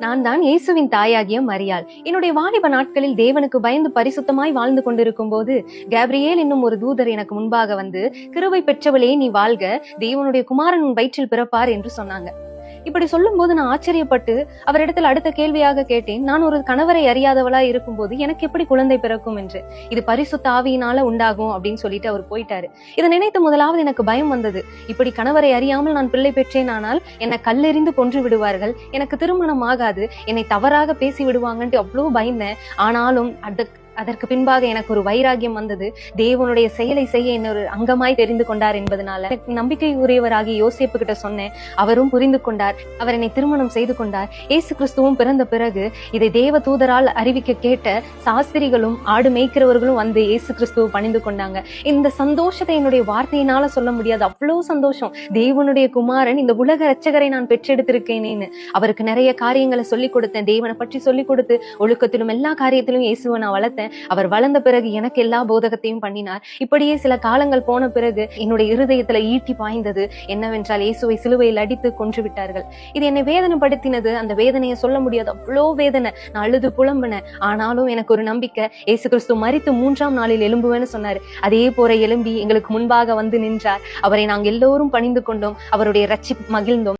நான் தான் இயேசுவின் தாயாகிய மரியாள். என்னுடைய வாலிப நாட்களில் தேவனுக்கு பயந்து பரிசுத்தமாய் வாழ்ந்து கொண்டிருக்கும் போது கேப்ரியேல் என்னும் ஒரு தூதர் எனக்கு முன்பாக வந்து, கிருபை பெற்றவளே நீ வாழ்க, தேவனுடைய குமாரன் உன் வயிற்றில் பிறப்பார் என்று சொன்னாங்க. இப்படி சொல்லும் போது நான் ஆச்சரியப்பட்டு அவரிடத்தில் அடுத்த கேள்வியாக கேட்டேன், நான் ஒரு கணவரை அறியாதவளா இருக்கும் போது எனக்கு எப்படி குழந்தை பிறக்கும் என்று. இது பரிசுத்த ஆவியினால உண்டாகும் அப்படின்னு சொல்லிட்டு அவர் போயிட்டாரு. இதை நினைத்து முதலாவது எனக்கு பயம் வந்தது. இப்படி கணவரை அறியாமல் நான் பிள்ளை பெற்றேன், ஆனால் என்னை கல்லெறிந்து கொன்று விடுவார்கள், எனக்கு திருமணம் ஆகாது, என்னை தவறாக பேசி விடுவாங்கன்ட்டு அவ்வளவு பயந்தேன். ஆனாலும் அதற்கு பின்பாக எனக்கு ஒரு வைராகியம் வந்தது. தேவனுடைய செயலை செய்ய என்ன ஒரு அங்கமாய் தெரிந்து கொண்டார் என்பதனால நம்பிக்கை உரியவராகிய யோசேப்பு கிட்ட சொன்னேன். அவரும் புரிந்து கொண்டார். அவர் என்னை திருமணம் செய்து கொண்டார். இயேசு கிறிஸ்துவும் பிறந்த பிறகு இதை தேவ தூதரால் அறிவிக்க கேட்ட சாஸ்திரிகளும் ஆடு மேய்க்கிறவர்களும் வந்து இயேசு கிறிஸ்துவை பணிந்து கொண்டாங்க. இந்த சந்தோஷத்தை என்னுடைய வார்த்தையினால சொல்ல முடியாது. அவ்வளவு சந்தோஷம். தேவனுடைய குமாரன், இந்த உலக ரட்சகரை நான் பெற்றெடுத்திருக்கேனேன்னு அவருக்கு நிறைய காரியங்களை சொல்லிக் கொடுத்தேன். தேவனை பற்றி சொல்லிக் கொடுத்து ஒழுக்கத்திலும் எல்லா காரியத்திலும் இயேசுவை நான் வளர்த்தேன். அவர் வளர்ந்த பிறகு எனக்கு எல்லா போதகத்தையும் பண்ணினார். இப்படியே சில காலங்கள் போன பிறகு என்னுடைய இருதயத்துல ஈட்டி பாய்ந்தது. என்னவென்றால் இயேசுவை சிலுவையில் அடித்து கொன்று விட்டார்கள். இது என்னை வேதனைப்படுத்தினது. அந்த வேதனையை சொல்ல முடியாது. அவ்வளோ வேதனை. நான் அழுது புலம்பினேன். ஆனாலும் எனக்கு ஒரு நம்பிக்கை, இயேசு கிறிஸ்து மரித்து 3ஆம் நாளில் எழும்புவேன்னு சொன்னாரு. அதே போல எழும்பி எங்களுக்கு முன்பாக வந்து நின்றார். அவரை நாங்கள் எல்லோரும் பணிந்து கொண்டோம். அவருடைய ரட்சிப்பு மகிழ்ந்தோம்.